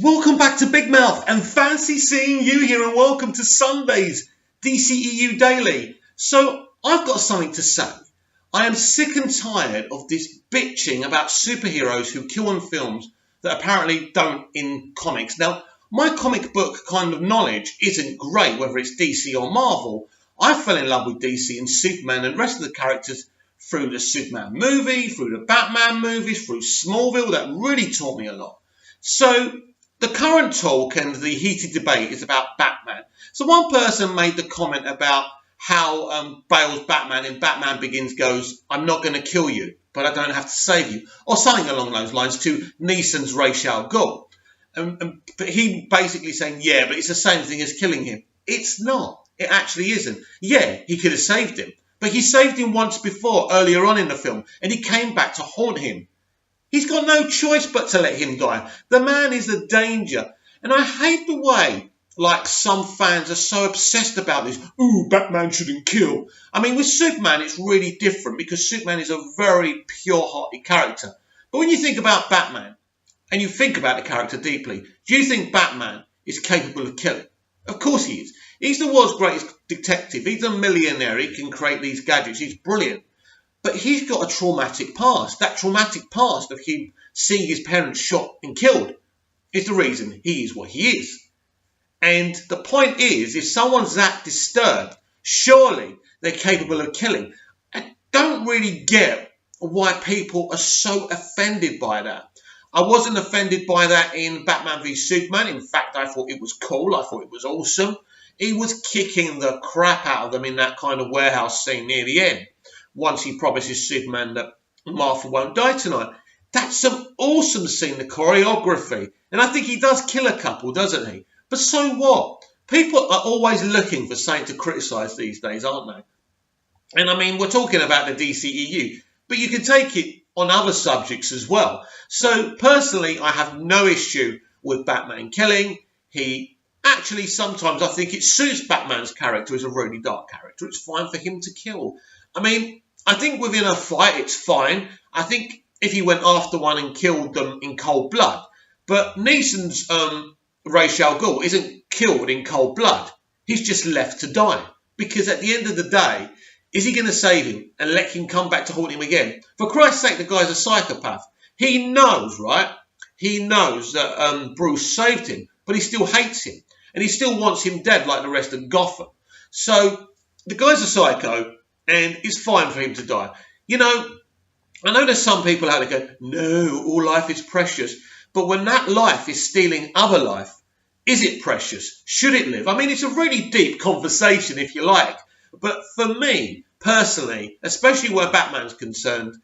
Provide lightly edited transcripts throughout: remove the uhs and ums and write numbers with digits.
Welcome back to Big Mouth and fancy seeing you here, and welcome to Sunday's DCEU Daily. So I've got something to say. I am sick and tired of this bitching about superheroes who kill in films that apparently don't in comics. Now, my comic book kind of knowledge isn't great, whether it's DC or Marvel. I fell in love with DC and Superman and the rest of the characters through the Superman movie, through the Batman movies, through Smallville. That really taught me a lot. So the current talk and the heated debate is about Batman. So one person made the comment about how Bale's Batman in Batman Begins goes, "I'm not going to kill you, but I don't have to save you," or something along those lines to Neeson's Ra's al Ghul. But he basically saying, yeah, but it's the same thing as killing him. It's not. It actually isn't. Yeah, he could have saved him, but he saved him once before earlier on in the film, and he came back to haunt him. He's got no choice but to let him die. The man is a danger. And I hate the way, like, some fans are so obsessed about this. Ooh, Batman shouldn't kill. I mean, with Superman, it's really different because Superman is a very pure-hearted character. But when you think about Batman, and you think about the character deeply, do you think Batman is capable of killing? Of course he is. He's the world's greatest detective. He's a millionaire. He can create these gadgets. He's brilliant. But he's got a traumatic past. That traumatic past of him seeing his parents shot and killed is the reason he is what he is. And the point is, if someone's that disturbed, surely they're capable of killing. I don't really get why people are so offended by that. I wasn't offended by that in Batman v Superman. In fact, I thought it was cool. I thought it was awesome. He was kicking the crap out of them in that kind of warehouse scene near the end, once he promises Superman that Martha won't die tonight. That's some awesome scene, the choreography. And I think he does kill a couple, doesn't he? But so what? People are always looking for something to criticise these days, aren't they? And I mean, we're talking about the DCEU, but you can take it on other subjects as well. So personally, I have no issue with Batman killing. He actually, sometimes I think it suits Batman's character as a really dark character. It's fine for him to kill. I mean, I think within a fight, it's fine. I think if he went after one and killed them in cold blood. But Neeson's Ra's al Ghul isn't killed in cold blood. He's just left to die. Because at the end of the day, is he going to save him and let him come back to haunt him again? For Christ's sake, the guy's a psychopath. He knows, right? He knows that Bruce saved him, but he still hates him. And he still wants him dead like the rest of Gotham. So the guy's a psycho, and it's fine for him to die. You know, I know there's some people out there go, no, all life is precious. But when that life is stealing other life, is it precious? Should it live? I mean, it's a really deep conversation, if you like. But for me, personally, especially where Batman's concerned,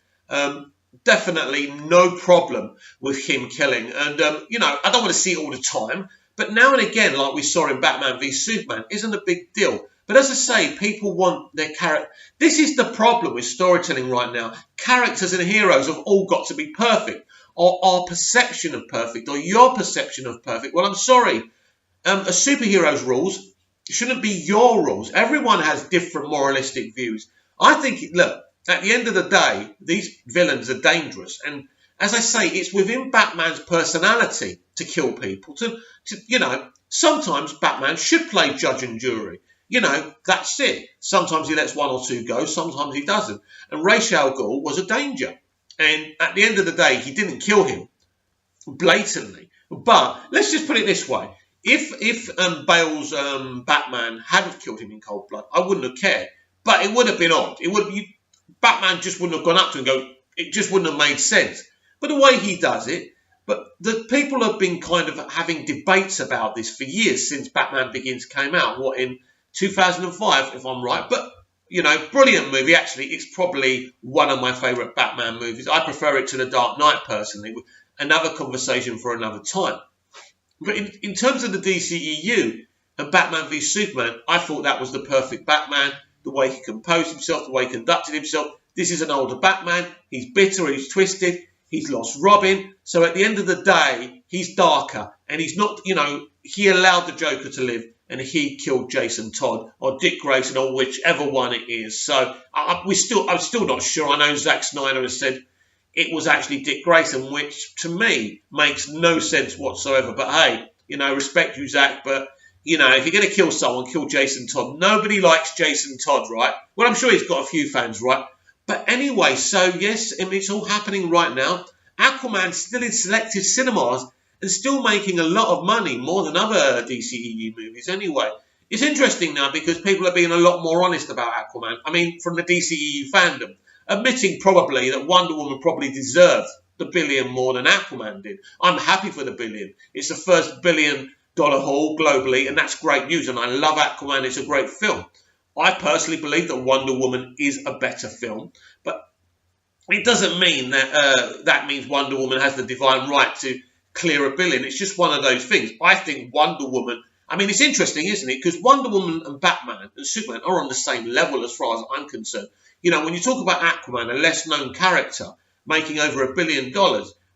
definitely no problem with him killing. And, you know, I don't want to see it all the time. But now and again, like we saw in Batman v Superman, isn't a big deal. But as I say, people want their character. This is the problem with storytelling right now. Characters and heroes have all got to be perfect, or our perception of perfect, or your perception of perfect. Well, I'm sorry. A superhero's rules shouldn't be your rules. Everyone has different moralistic views. I think, look, at the end of the day, these villains are dangerous. And as I say, it's within Batman's personality to kill people. To you know, sometimes Batman should play judge and jury. You know, that's it. Sometimes he lets one or two go, sometimes he doesn't. And Ra's al Ghul was a danger. And at the end of the day, he didn't kill him blatantly. But let's just put it this way. If Bale's Batman hadn't killed him in cold blood, I wouldn't have cared. But it would have been odd. Batman just wouldn't have gone up to him and go, it just wouldn't have made sense. But the way he does it, but the people have been kind of having debates about this for years since Batman Begins came out, in 2005, if I'm right. But, you know, brilliant movie. Actually, it's probably one of my favourite Batman movies. I prefer it to The Dark Knight, personally. Another conversation for another time. But in terms of the DCEU and Batman v Superman, I thought that was the perfect Batman. The way he composed himself, the way he conducted himself. This is an older Batman. He's bitter, he's twisted. He's lost Robin. So at the end of the day, he's darker. And he's not, you know, he allowed the Joker to live. And he killed Jason Todd or Dick Grayson or whichever one it is. So I'm still not sure. I know Zack Snyder has said it was actually Dick Grayson, which to me makes no sense whatsoever. But hey, respect you, Zach, but if you're going to kill someone, kill Jason Todd. Nobody likes Jason Todd, right? Well, I'm sure he's got a few fans, right? But anyway, so yes, it's all happening right now. Aquaman's still in selective cinemas and still making a lot of money, more than other DCEU movies anyway. It's interesting now because people are being a lot more honest about Aquaman. I mean, from the DCEU fandom, admitting probably that Wonder Woman probably deserved the billion more than Aquaman did. I'm happy for the billion. It's the first $1 billion haul globally, and that's great news. And I love Aquaman. It's a great film. I personally believe that Wonder Woman is a better film, but it doesn't mean that that means Wonder Woman has the divine right to clear $1 billion. It's just one of those things. I think Wonder Woman, I mean, it's interesting, isn't it? Because Wonder Woman and Batman and Superman are on the same level as far as I'm concerned. When you talk about Aquaman, a less known character making over $1 billion,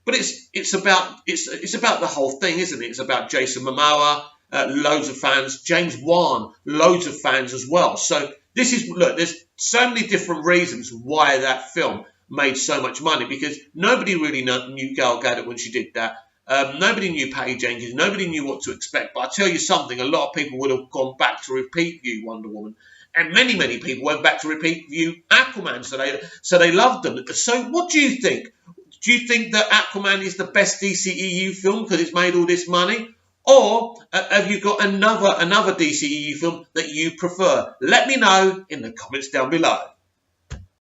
but it's about the whole thing, isn't it? It's about Jason Momoa, loads of fans, James Wan, loads of fans as well. So there's so many different reasons why that film made so much money, because nobody really knew Gal Gadot when she did that. Nobody knew Patty Jenkins. Nobody knew what to expect. But I tell you something, a lot of people would have gone back to repeat view Wonder Woman. And many, many people went back to repeat view Aquaman. So they loved them. So what do you think? Do you think that Aquaman is the best DCEU film because it's made all this money? Or have you got another DCEU film that you prefer? Let me know in the comments down below.